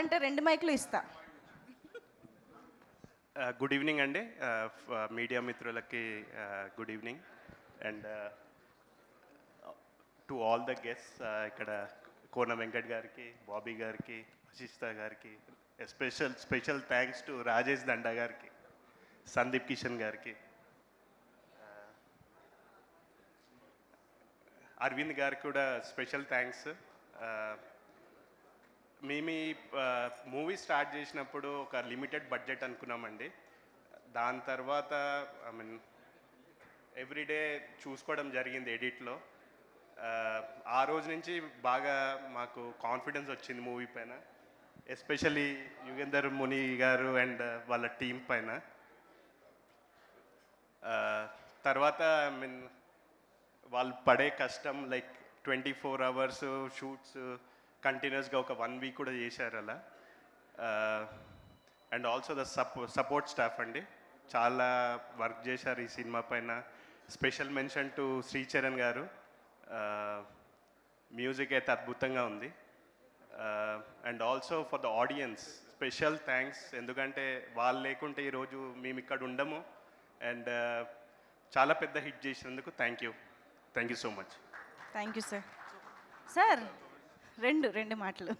కావాలంటే 2 మైకులు ఇస్తా. గుడ్ ఈవినింగ్ అండి. మీడియా మిత్రులకి good evening and to all the guests, ఇక్కడ కోన వెంకట్ గారికి, బాబీ గారికి, వశిష్ఠ గారికి, స్పెషల్ థ్యాంక్స్ టు రాజేష్ దండా గారికి, సందీప్ కిషన్ గారికి, అరవింద్ గారికి కూడా స్పెషల్ థ్యాంక్స్. మేము ఈ మూవీ స్టార్ట్ చేసినప్పుడు ఒక లిమిటెడ్ బడ్జెట్ అనుకున్నామండి. దాని తర్వాత ఐ మీన్ ఎవ్రీడే చూసుకోవడం జరిగింది ఎడిట్లో. ఆ రోజు నుంచి బాగా మాకు కాన్ఫిడెన్స్ వచ్చింది మూవీ పైన, ఎస్పెషల్లీ యుగేందర్ ముని గారు అండ్ వాళ్ళ టీం పైన. తర్వాత ఐ మీన్ వాళ్ళు పడే కష్టం, లైక్ 24 hours షూట్స్ కంటిన్యూస్గా ఒక 1 week కూడా చేశారు అలా. And also the support staff అండి, చాలా వర్క్ చేశారు ఈ సినిమా పైన. స్పెషల్ మెన్షన్ టు శ్రీచరణ్ గారు, మ్యూజిక్ అయితే అద్భుతంగా ఉంది. And also for the audience special thanks, ఎందుకంటే వాళ్ళు లేకుంటే ఈరోజు మేము ఇక్కడ ఉండము. అండ్ చాలా పెద్ద హిట్ చేసినందుకు thank you so much. Thank you sir. Sir 2 మాటలు.